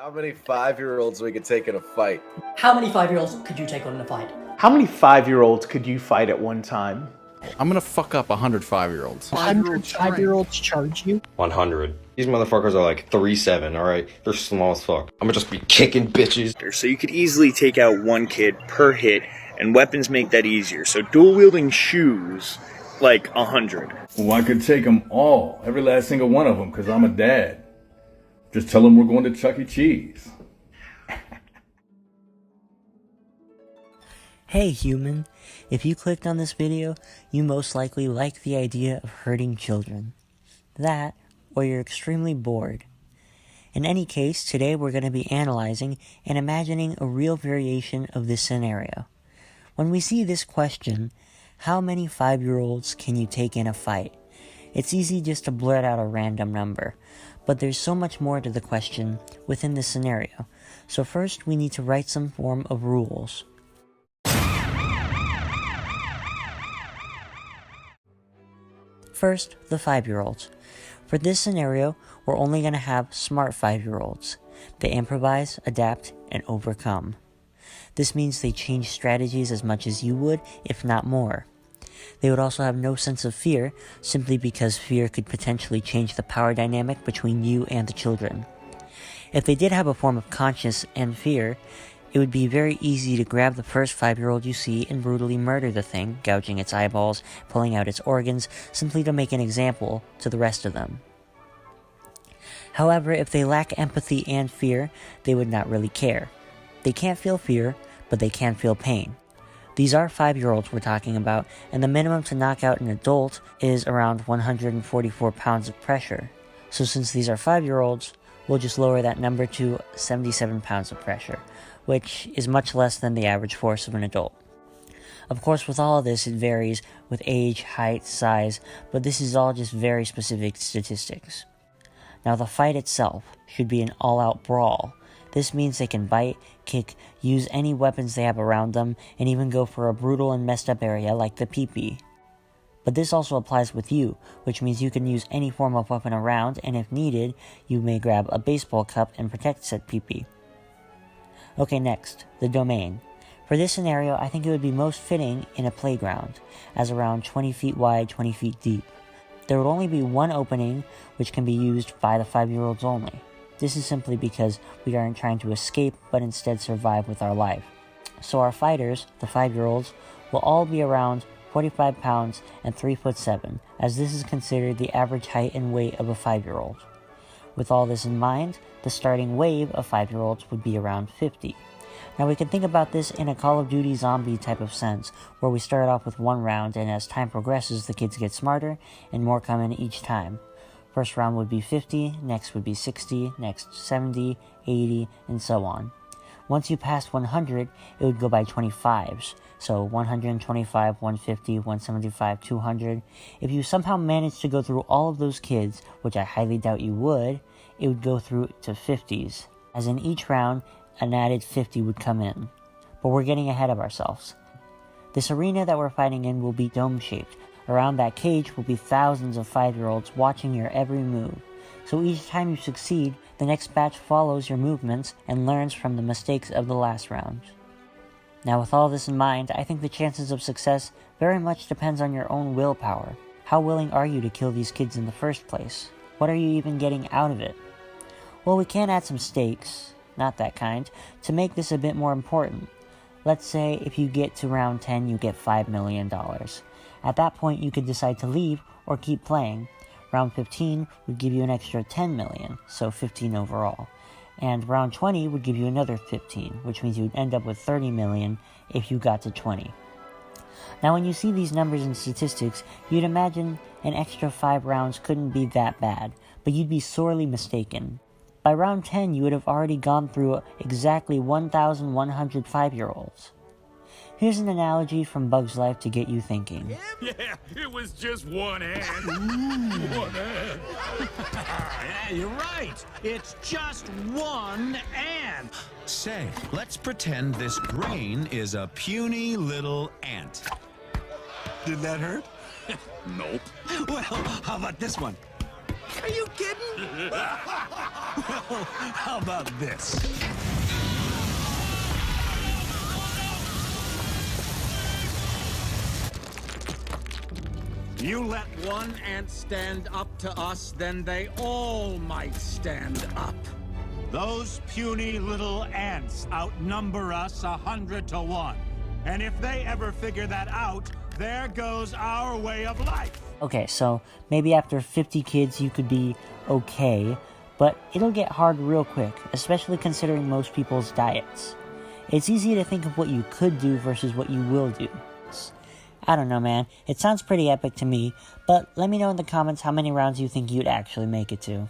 How many 5-year-olds we could take in a fight? How many 5-year-olds could you take on in a fight? How many 5-year-olds could you fight at one time? I'm gonna fuck up 100 5-year-olds. 100 5-year-olds charge you? 100. These motherfuckers are like 3'7", alright? They're small as fuck. I'm gonna just be kicking bitches. So you could easily take out one kid per hit, and weapons make that easier. So dual-wielding shoes, like 100. Well, I could take them all, every last single one of them, because I'm a dad. Just tell them we're going to Chuck E. Cheese. Hey human, if you clicked on this video, you most likely like the idea of hurting children. That, or you're extremely bored. In any case, today we're going to be analyzing and imagining a real variation of this scenario. When we see this question, how many 5-year-olds can you take in a fight? It's easy just to blurt out a random number, but there's so much more to the question within this scenario. So first we need to write some form of rules. First, the 5-year-olds. For this scenario, we're only going to have smart 5-year-olds. They improvise, adapt, and overcome. This means they change strategies as much as you would, if not more. They would also have no sense of fear, simply because fear could potentially change the power dynamic between you and the children. If they did have a form of conscience and fear, it would be very easy to grab the first 5-year-old you see and brutally murder the thing, gouging its eyeballs, pulling out its organs, simply to make an example to the rest of them. However, if they lack empathy and fear, they would not really care. They can't feel fear, but they can feel pain. These are 5-year-olds we're talking about, and the minimum to knock out an adult is around 144 pounds of pressure. So since these are 5-year-olds, we'll just lower that number to 77 pounds of pressure, which is much less than the average force of an adult. Of course, with all of this, it varies with age, height, size, but this is all just very specific statistics. Now, the fight itself should be an all-out brawl. This means they can bite, kick, use any weapons they have around them, and even go for a brutal and messed up area like the pee-pee. But this also applies with you, which means you can use any form of weapon around, and if needed, you may grab a baseball cup and protect said pee-pee. Okay, next, the domain. For this scenario, I think it would be most fitting in a playground, as around 20 feet wide, 20 feet deep. There would only be one opening, which can be used by the 5-year-olds only. This is simply because we aren't trying to escape, but instead survive with our life. So our fighters, the 5-year-olds, will all be around 45 pounds and 3'7", as this is considered the average height and weight of a 5-year-old. With all this in mind, the starting wave of 5-year-olds would be around 50. Now we can think about this in a Call of Duty zombie type of sense, where we start off with one round, and as time progresses, the kids get smarter, and more come in each time. First round would be 50, next would be 60, next 70, 80, and so on. Once you passed 100, it would go by 25s, so 125, 150, 175, 200. If you somehow managed to go through all of those kids, which I highly doubt you would, it would go through to 50s, as in each round, an added 50 would come in. But we're getting ahead of ourselves. This arena that we're fighting in will be dome-shaped. Around that cage will be thousands of 5-year-olds watching your every move. So each time you succeed, the next batch follows your movements and learns from the mistakes of the last round. Now with all this in mind, I think the chances of success very much depends on your own willpower. How willing are you to kill these kids in the first place? What are you even getting out of it? Well, we can add some stakes, not that kind, to make this a bit more important. Let's say if you get to round 10, you get $5 million. At that point, you could decide to leave or keep playing. Round 15 would give you an extra 10 million, so 15 overall. And round 20 would give you another 15, which means you would end up with 30 million if you got to 20. Now when you see these numbers and statistics, you'd imagine an extra 5 rounds couldn't be that bad, but you'd be sorely mistaken. By round 10, you would have already gone through exactly 1,100 5-year-olds. Here's an analogy from Bug's Life to get you thinking. Yeah, it was just one ant. One ant. Yeah, you're right. It's just one ant. Say, let's pretend this brain is a puny little ant. Did that hurt? Nope. Well, how about this one? Are you kidding? Well, how about this? You let one ant stand up to us, then they all might stand up. Those puny little ants outnumber us 100 to 1. And if they ever figure that out, there goes our way of life. Okay, so maybe after 50 kids you could be okay, but it'll get hard real quick, especially considering most people's diets. It's easy to think of what you could do versus what you will do. I don't know, man. It sounds pretty epic to me, but let me know in the comments how many rounds you think you'd actually make it to.